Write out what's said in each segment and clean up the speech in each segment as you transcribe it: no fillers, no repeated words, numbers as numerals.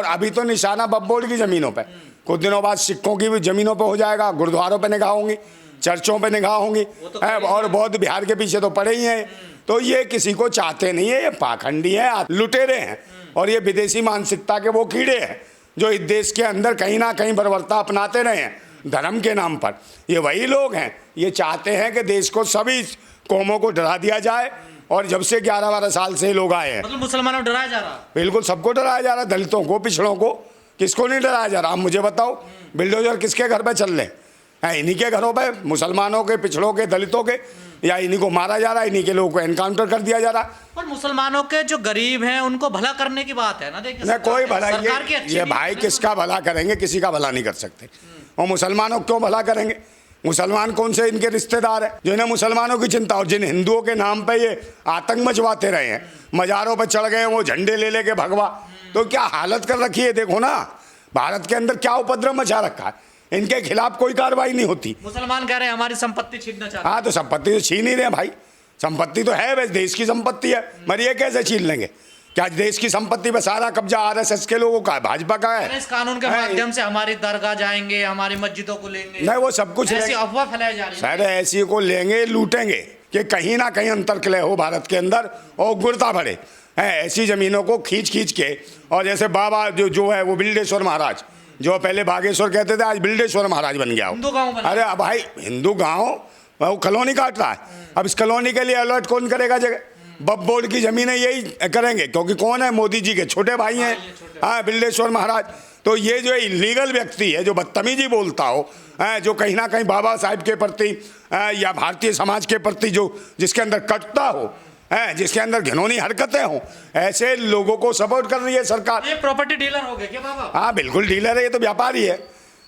और अभी तो निशाना बब्बोड़ की जमीनों पे, कुछ दिनों बाद सिखों की भी जमीनों पे हो जाएगा, गुरुद्वारों पे निगाह होंगी, चर्चों पे निगाह होंगी, और बौद्ध बिहार के पीछे तो पड़े ही हैं। तो ये किसी को चाहते नहीं है, ये पाखंडी है, लुटेरे हैं, और ये विदेशी मानसिकता के वो कीड़े हैं जो इस देश के अंदर कहीं ना कहीं बर्बरता अपनाते रहे हैं धर्म के नाम पर। ये वही लोग हैं, ये चाहते हैं कि देश को सभी कौमों को डरा दिया जाए, और जब से 11-12 साल से लोग आए हैं, मतलब मुसलमानों को डराया जा रहा है। बिल्कुल सबको डराया जा रहा है, दलितों को, पिछड़ों को, किसको नहीं डराया जा रहा? आप मुझे बताओ, बिल्डोजर किसके घर पे चल रहे हैं? इन्हीं के घरों पे, मुसलमानों के, पिछड़ों के, दलितों के, या इन्हीं को मारा जा रहा है, इन्हीं के लोगों को एनकाउंटर कर दिया जा रहा है। और मुसलमानों के जो गरीब हैं उनको भला करने की बात है ना, देखिए कोई भला, सरकार की अच्छी ये भाई किसका भला करेंगे? किसी का भला नहीं कर सकते। और मुसलमानों को क्यों भला करेंगे? मुसलमान कौन से इनके रिश्तेदार हैं जो इन्हें मुसलमानों की चिंता? और जिन हिंदुओं के नाम पे ये आतंक मचवाते रहे हैं, मज़ारों पर चढ़ गए, वो झंडे ले लेके भगवा, तो क्या हालत कर रखी है देखो ना। भारत के अंदर क्या उपद्रव मचा रखा है, इनके खिलाफ कोई कार्रवाई नहीं होती। मुसलमान कह रहे हैं हमारी संपत्ति छीनना चाहते हैं। हाँ, तो संपत्ति तो छीन ही रहे भाई, संपत्ति तो है, वैसे देश की संपत्ति है, मगर ये कैसे छीन लेंगे? क्या देश की संपत्ति पे सारा कब्जा आरएसएस के लोगों का है, भाजपा का है? इस कानून के माध्यम से हमारी दरगाह जाएंगे, हमारी मस्जिदों को लेंगे, नहीं वो सब कुछ ऐसी अफवाह फैलाई जा रही है। सर ऐसी को लेंगे, लूटेंगे कि कहीं ना कहीं अंतर्कलह हो भारत के अंदर और गुर्दा बढ़े, ऐसी जमीनों को खींच खींच के। और जैसे बाबा जो है वो बिल्डेश्वर महाराज, जो पहले बागेश्वर कहते थे, आज बिल्डेश्वर महाराज बन गया हिंदू गांव बना। अरे भाई हिंदू गांव, वो कॉलोनी काट रहा है। अब इस कॉलोनी के लिए अलर्ट कौन करेगा? जगह बब्बोड़ की जमीनें यही करेंगे, क्योंकि कौन है? मोदी जी के छोटे भाई हैं, हाँ, बिल्डेश्वर महाराज। तो ये जो इलीगल व्यक्ति है, जो बदतमीजी बोलता हो, जो कहीं ना कहीं बाबा साहिब के प्रति या भारतीय समाज के प्रति जो जिसके अंदर कटुता हो, जिसके अंदर घिनौनी हरकतें हो, ऐसे लोगों को सपोर्ट कर रही है सरकार। ये प्रॉपर्टी डीलर हो गए क्या बाबा? हाँ बिल्कुल डीलर है, ये तो व्यापारी है।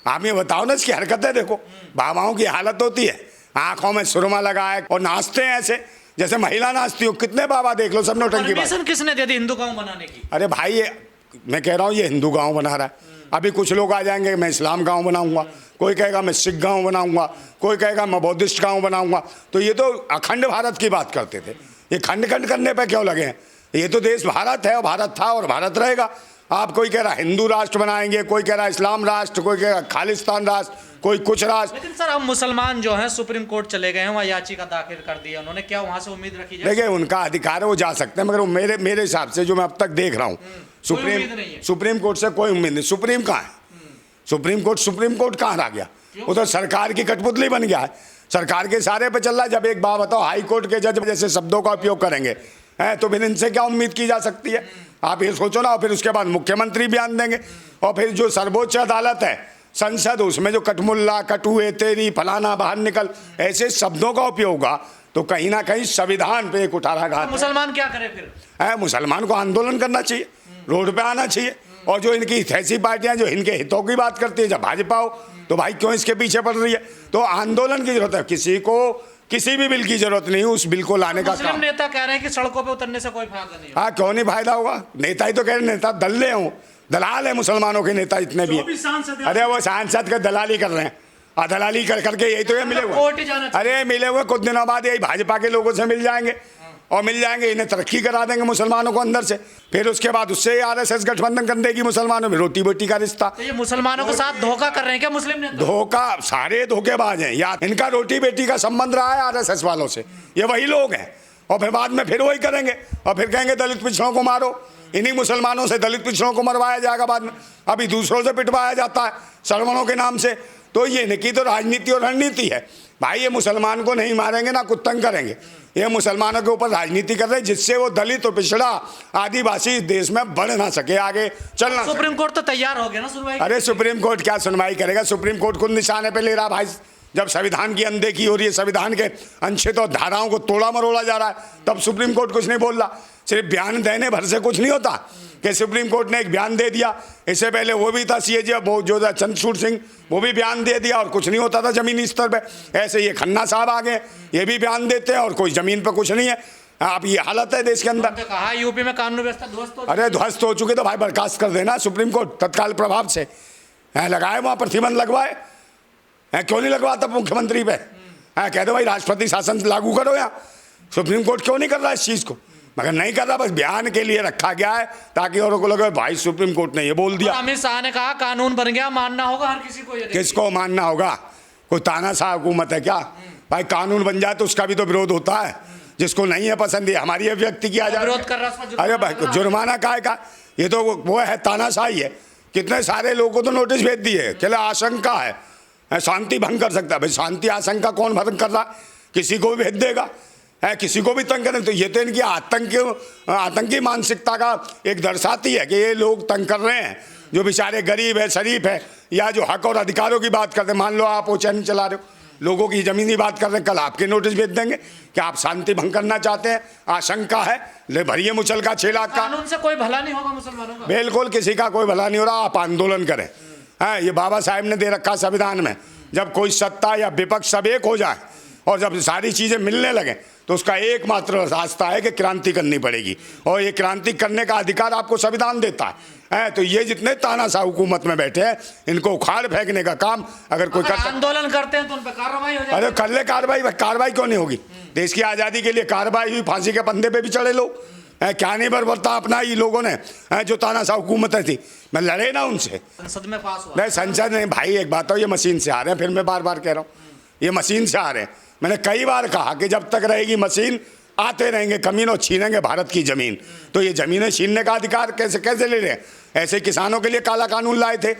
आप ये बताओ ना, इसकी हरकतें देखो, बाबाओं की हालत होती है, आंखों में सुरमा लगाए और नाचते हैं ऐसे जैसे महिला नाचती हो। कितने बाबा देख लो, सब नौटंकी बात। परमिशन किसने दे दी हिंदू गांव बनाने की? अरे भाई ये मैं कह रहा हूँ, ये हिंदू गांव बना रहा है। अभी कुछ लोग आ जाएंगे, मैं इस्लाम गांव बनाऊंगा, कोई कहेगा मैं सिख गांव बनाऊंगा, कोई कहेगा मैं बौद्धिस्ट गांव बनाऊंगा। तो ये तो अखंड भारत की बात करते थे, ये खंड खंड करने पे क्यों लगे हैं? ये तो देश भारत है, और भारत था और भारत रहेगा। आप कोई कह रहा हिंदू राष्ट्र बनाएंगे, कोई कह रहा इस्लाम राष्ट्र, कोई कह रहा खालिस्तान राष्ट्र, कोई कुछ राष्ट्र। लेकिन सर अब मुसलमान जो हैं सुप्रीम कोर्ट चले गए हैं, वहाँ याचिका दाखिल कर दी है उन्होंने, क्या वहाँ से उम्मीद रखी जाए? देखिए उनका अधिकार है, वो जा सकते हैं, मगर मेरे हिसाब से जो मैं अब तक देख रहा हूँ, सुप्रीम कोर्ट से कोई उम्मीद नहीं। सुप्रीम कहाँ है? सुप्रीम कोर्ट कहाँ रह गया? वो तो सरकार की कठपुतली बन गया है, सरकार के सारे पे चल रहा है। जब एक बात बताओ, हाई कोर्ट के जज जैसे शब्दों का उपयोग करेंगे, तो फिर इनसे क्या उम्मीद की जा सकती है? आप ये सोचो ना। और फिर उसके बाद मुख्यमंत्री बयान देंगे, और फिर जो सर्वोच्च अदालत है, संसद, उसमें जो कटमुल्ला, कटुए, तेरी, फलाना, बाहर निकल, ऐसे शब्दों का उपयोग होगा, तो कहीं ना कहीं संविधान पे एक उठाराघात। मुसलमान क्या करे फिर? मुसलमान को आंदोलन करना चाहिए, रोड पे आना चाहिए। और जो इनकी ऐसी पार्टियां जो इनके हितों की बात करती है, जब भाजपा हो, तो भाई क्यों इसके पीछे पड़ रही है? तो आंदोलन की जरूरत है, किसी को किसी भी बिल की जरूरत नहीं, उस बिल को लाने का मुस्लिम नेता कह रहे हैं कि सड़कों पे उतरने से कोई फायदा नहीं। हाँ, क्यों नहीं फायदा होगा? नेता ही तो कह रहे, नेता दल्ले हों, दलाल है मुसलमानों के नेता जितने भी हैं। अरे वो सांसद का दलाली कर रहे हैं, और दलाली कर करके यही तो ये मिले हुए। अरे मिले हुए कुछ दिनों बाद यही भाजपा के लोगों से मिल जाएंगे, और मिल जाएंगे, इन्हें तरक्की करा देंगे मुसलमानों को अंदर से। फिर उसके बाद उससे आरएसएस गठबंधन कर देगी मुसलमानों में, रोटी बोटी का रिश्ता। तो ये मुसलमानों के साथ धोखा कर रहे हैं क्या मुस्लिम नेता? धोखा, सारे धोखेबाज हैं। या इनका रोटी बेटी का संबंध रहा है आरएसएस वालों से, ये वही लोग हैं। और फिर बाद में फिर वही करेंगे, और फिर कहेंगे दलित पिछड़ों को मारो। इन्हीं मुसलमानों से दलित पिछड़ों को मरवाया जाएगा बाद में, अभी दूसरों से पिटवाया जाता है सड़वणों के नाम से। तो ये इनकी तो राजनीति और रणनीति है भाई। ये मुसलमान को नहीं मारेंगे ना कुछ तंग करेंगे, ये मुसलमानों के ऊपर राजनीति कर रहे हैं, जिससे वो दलित और पिछड़ा आदिवासी इस देश में बढ़ ना सके, आगे चलना। सुप्रीम कोर्ट तो तैयार हो गया ना सुनवाई? अरे सुप्रीम कोर्ट क्या सुनवाई करेगा? सुप्रीम कोर्ट को निशाने पे ले रहा भाई। जब संविधान की अनदेखी हो रही है, संविधान के अनुच्छेद और धाराओं को तोड़ा मरोड़ा जा रहा है, तब सुप्रीम कोर्ट कुछ नहीं बोल रहा। सिर्फ बयान देने भर से कुछ नहीं होता कि सुप्रीम कोर्ट ने एक बयान दे दिया। इससे पहले वो भी था सीएजी, वो जो था चंद्रचूड़ सिंह, वो भी बयान दे दिया और कुछ नहीं होता था जमीनी स्तर पे। ऐसे ये खन्ना साहब आ गए, ये भी बयान देते हैं और कोई जमीन पे कुछ नहीं है। आप ये हालत है देश के अंदर। तो कहा यूपी में कानून व्यवस्था ध्वस्त हो, अरे ध्वस्त हो चुके तो भाई बर्खास्त कर देना सुप्रीम कोर्ट तत्काल प्रभाव से। लगाए वहाँ प्रतिबंध लगवाए, क्यों नहीं लगवाता मुख्यमंत्री पे? कह दो भाई राष्ट्रपति शासन लागू करो। यहाँ सुप्रीम कोर्ट क्यों नहीं कर रहा है इस चीज़ को? मगर नहीं कर रहा, बस बयान के लिए रखा गया है ताकि औरों को लगे भाई सुप्रीम कोर्ट ने ये बोल दिया। अमित शाह ने कहा कानून बन गया, मानना होगा हर किसी को। ये किसको मानना होगा? कोई तानाशाह हुकूमत है क्या? भाई कानून बन जाए तो उसका भी तो विरोध होता है, जिसको नहीं है पसंद है हमारी अभिव्यक्ति की आजादी। विरोध कर रहा है, अरे भाई जुर्माना काहे का? ये तो वो है तानाशाही है। कितने सारे लोगों को तो नोटिस भेज दिए, चले आशंका है शांति भंग कर सकता है। भाई शांति आशंका कौन भंग कर रहा? किसी को भी भेज देगा है, किसी को भी तंग करें। तो ये तो इनकी आतंकी मानसिकता का एक दर्शाती है कि ये लोग तंग कर रहे हैं जो बेचारे गरीब है, शरीफ है, या जो हक और अधिकारों की बात करते हैं। मान लो आप वो चैनल चला रहे हो, लोगों की जमीनी बात कर रहे हैं, कल आपके नोटिस भेज देंगे कि आप शांति भंग करना चाहते हैं, आशंका है, ले भरिए मुचलका 6 लाख का। कानून से कोई भला नहीं होगा मुसलमानों का। बिल्कुल किसी का कोई भला नहीं हो रहा। आप आंदोलन करें। ये बाबा साहब ने दे रखा संविधान में, जब कोई सत्ता या विपक्ष सब एक हो जाए और जब सारी चीजें मिलने लगे तो उसका एकमात्र रास्ता है कि क्रांति करनी पड़ेगी, और ये क्रांति करने का अधिकार आपको संविधान देता है। तो ये जितने तानाशाह हुकूमत में बैठे हैं, इनको उखाड़ फेंकने का काम अगर कोई आंदोलन करते हैं तो उन पर कार्रवाई हो जाए। अरे कर ले कार्रवाई, कार्रवाई क्यों नहीं होगी? देश की आजादी के लिए कार्रवाई हुई, फांसी के फंदे पे भी चढ़े लोग। क्या नहीं बर्बरता अपना ही लोगों ने, जो तानाशाह हुकूमतें थी, मैं लड़े ना उनसे। संसद में पास हुआ? नहीं संसद नहीं भाई, एक बात हो, ये मशीन से आ रहे हैं, फिर मैं बार बार कह रहा हूँ ये मशीन से आ रहे हैं। मैंने कई बार कहा कि जब तक रहेगी मशीन आते रहेंगे कमीनों, छीनेंगे भारत की जमीन। तो ये जमीनें छीनने का अधिकार कैसे ले रहे हैं? ऐसे किसानों के लिए काला कानून लाए थे,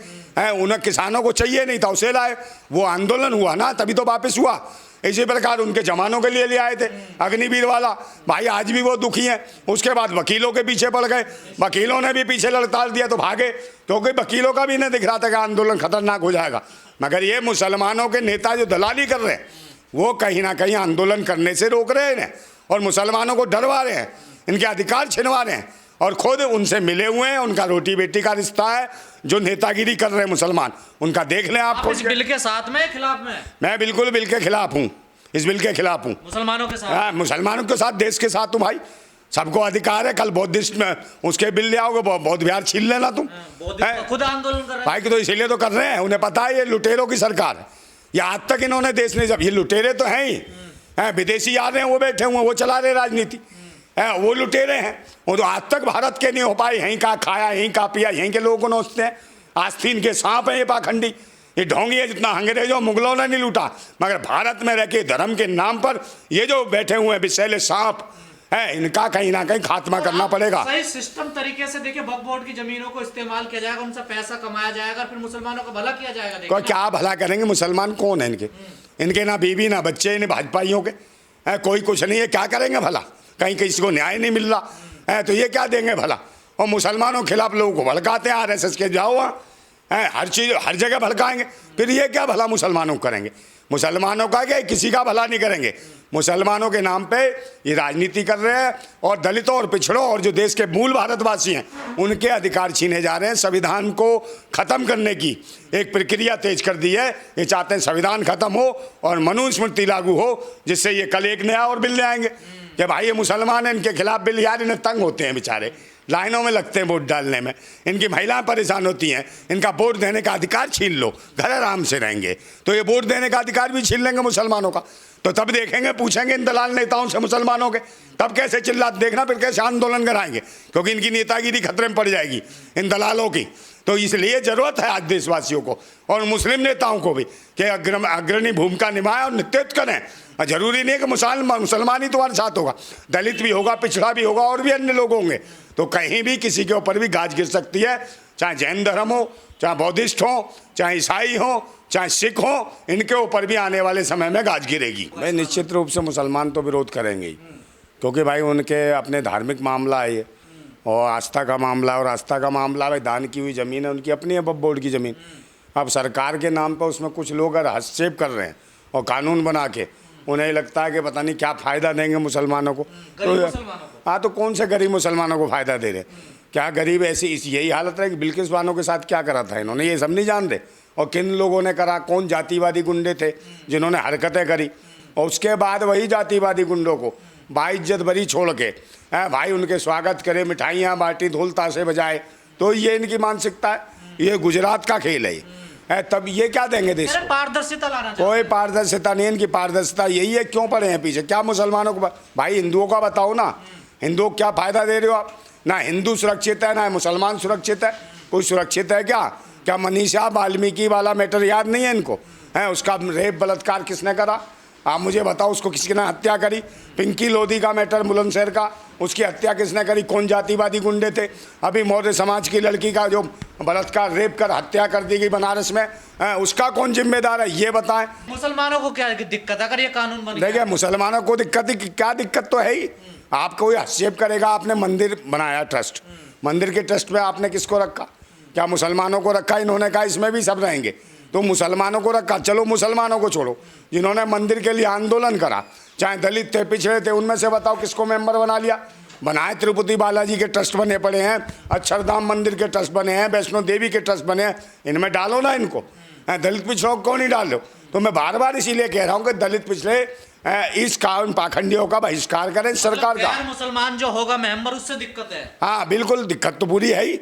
उन्हें किसानों को चाहिए नहीं था, उसे लाए, वो आंदोलन हुआ ना, तभी तो वापस हुआ। इसी प्रकार उनके जवानों के लिए ले आए थे, अग्निवीर वाला। भाई आज भी वो दुखी हैं। उसके बाद वकीलों के पीछे पड़ गए, वकीलों ने भी पीछे लड़ताल दिया तो भागे, क्योंकि वकीलों का भी नहीं दिख रहा था कि आंदोलन खतरनाक हो जाएगा। मगर ये मुसलमानों के नेता जो दलाली कर रहे हैं, वो कहीं ना कहीं आंदोलन करने से रोक रहे हैं और मुसलमानों को डरवा रहे हैं, इनके अधिकार छिनवा रहे हैं, और खुद उनसे मिले हुए हैं। उनका रोटी बेटी का रिश्ता है। जो नेतागिरी कर रहे हैं मुसलमान, उनका देख लें आप। इस बिल के साथ में खिलाफ में? मैं बिल्कुल बिल के खिलाफ हूँ, इस बिल के खिलाफ हूँ। मुसलमानों के साथ? मुसलमानों के साथ, देश के साथ हूँ भाई। सबको अधिकार है। कल बौद्धिस्ट में उसके बिल ले आओगे, बौद्ध विहार छीन लेना तुम। खुद आंदोलन कर रहे हैं भाई, तो इसीलिए तो कर रहे हैं। उन्हें पता है ये लुटेरों की सरकार है। ये आज तक इन्होंने देश ने, जब ये लुटेरे तो हैं ही, विदेशी आ रहे हैं, वो बैठे हुए, वो चला रहे राजनीति, वो लुटेरे हैं। वो तो आज तक भारत के नहीं हो पाए। यहीं का खाया, यहीं का पिया, यहीं के लोगों को नोचते हैं। आस्तीन के सांप हैं ये पाखंडी, ये ढोंगी है। जितना अंग्रेजों मुगलों ने नहीं लूटा, मगर भारत में रह के धर्म के नाम पर ये जो बैठे हुए हैं विषैले सांप है, इनका कहीं ना कहीं खात्मा करना पड़ेगा। सही सिस्टम तरीके से देखिए, वक्फ बोर्ड की जमीनों को इस्तेमाल किया जाएगा, उनसे पैसा कमाया जाएगा, फिर मुसलमानों का भला किया जाएगा। क्या भला करेंगे? मुसलमान कौन है इनके? इनके ना बीवी ना बच्चे, इन भाजपाइयों के कोई कुछ नहीं है। क्या करेंगे भला? कहीं किसी को न्याय नहीं मिल रहा है, तो ये क्या देंगे भला? और मुसलमानों के खिलाफ लोगों को भड़काते हैं, RSS के जाओ वहाँ, हर चीज़ हर जगह भड़काएंगे। फिर ये क्या भला मुसलमानों को करेंगे? मुसलमानों का क्या, किसी का भला नहीं करेंगे। मुसलमानों के नाम पे ये राजनीति कर रहे हैं, और दलितों और पिछड़ों और जो देश के मूल भारतवासी हैं, उनके अधिकार छीने जा रहे हैं। संविधान को ख़त्म करने की एक प्रक्रिया तेज कर दी है। ये चाहते हैं संविधान खत्म हो और मनुस्मृति लागू हो, जिससे ये कल एक नया और बिल ले आएंगे कि भाई ये मुसलमान हैं, इनके खिलाफ बिल। यार इन्हें तंग होते हैं बेचारे, लाइनों में लगते हैं वोट डालने में, इनकी महिलाएं परेशान होती हैं। इनका वोट देने का अधिकार छीन लो, घर आराम से रहेंगे। तो ये वोट देने का अधिकार भी छीन लेंगे मुसलमानों का। तो तब देखेंगे, पूछेंगे इन दलाल नेताओं से मुसलमानों के, तब कैसे चिल्लाते देखना, फिर कैसे आंदोलन कराएंगे, क्योंकि इनकी नेतागिरी खतरे में पड़ जाएगी इन दलालों की। तो इसलिए ज़रूरत है आज देशवासियों को और मुस्लिम नेताओं को भी कि अग्रणी भूमिका निभाएं और नेतृत्व करें। जरूरी नहीं है कि मुसलमान ही तुम्हारे साथ होगा, दलित भी होगा, पिछड़ा भी होगा, और भी अन्य लोग होंगे। तो कहीं भी किसी के ऊपर भी गाज गिर सकती है, चाहे जैन धर्म हो, चाहे बौद्धिस्ट हो, चाहे ईसाई हो, चाहे सिख हो, इनके ऊपर भी आने वाले समय में गाज गिरेगी। भाई निश्चित रूप से मुसलमान तो विरोध करेंगे ही, क्योंकि भाई उनके अपने धार्मिक मामला है ये, और आस्था का मामला, और आस्था का मामला भाई दान की हुई ज़मीन है उनकी अपनी है, वक्फ बोर्ड की ज़मीन। अब सरकार के नाम पर उसमें कुछ लोग अगर हस्तक्षेप कर रहे हैं और कानून बना के, उन्हें लगता है कि पता नहीं क्या फ़ायदा देंगे मुसलमानों को। हाँ, तो कौन से गरीब मुसलमानों को फ़ायदा दे रहे? क्या गरीब ऐसी यही हालत है कि बिल्किस बानो के साथ क्या करा था इन्होंने, ये सब नहीं जान रहे। और किन लोगों ने करा, कौन जातिवादी गुंडे थे जिन्होंने हरकतें करी, और उसके बाद वही जातिवादी गुंडों को बाइज्जत बरी छोड़ के भाई उनके स्वागत करे, मिठाइयाँ बांटी, ढोल ताशे बजाए। तो ये इनकी मानसिकता है, ये गुजरात का खेल है। तब ये क्या देंगे देश को? पारदर्शिता लाना, कोई पारदर्शिता नहीं। इनकी पारदर्शिता यही है, क्यों पड़े हैं पीछे? क्या मुसलमानों को भाई, हिंदुओं का बताओ ना, हिंदुओं को क्या फायदा दे रहे हो आप? ना हिंदू सुरक्षित है, ना मुसलमान सुरक्षित है, कोई सुरक्षित है क्या? क्या मनीषा वाल्मीकि वाला मैटर याद नहीं है इनको? है उसका रेप बलात्कार किसने करा? आप मुझे बताओ, उसको किसी ने हत्या करी? पिंकी लोधी का मैटर बुलंदशहर का, उसकी हत्या किसने करी? कौन जातिवादी गुंडे थे? अभी मौर्य समाज की लड़की का जो बलात्कार रेप कर हत्या कर दी गई बनारस में, उसका कौन जिम्मेदार है ये बताएं। मुसलमानों को क्या दिक्कत है अगर ये कानून बन गया? देखिए मुसलमानों को दिक्कत ही क्या दिक्कत तो है ही। आप कोई हस्तक्षेप करेगा? आपने मंदिर बनाया ट्रस्ट, मंदिर के ट्रस्ट में आपने किसको रखा? क्या मुसलमानों को रखा? इन्होंने कहा इसमें भी सब रहेंगे, तो मुसलमानों को रखा। चलो मुसलमानों को छोड़ो, जिन्होंने मंदिर के लिए आंदोलन करा, चाहे दलित थे, पिछड़े थे, उनमें से बताओ किसको मेंबर बना लिया? बनाए तिरुपति बालाजी के ट्रस्ट बने पड़े हैं, अक्षरधाम मंदिर के ट्रस्ट बने हैं, वैष्णो देवी के ट्रस्ट बने हैं, इनमें डालो ना इनको। दलित पिछड़ों को नहीं डाल लो। तो मैं बार बार इसीलिए कह रहा हूँ कि दलित पिछड़े इस कानून पाखंडियों का बहिष्कार करें सरकार का। मुसलमान जो होगा मेंबर, उससे दिक्कत है? हाँ बिल्कुल, दिक्कत तो पूरी है ही।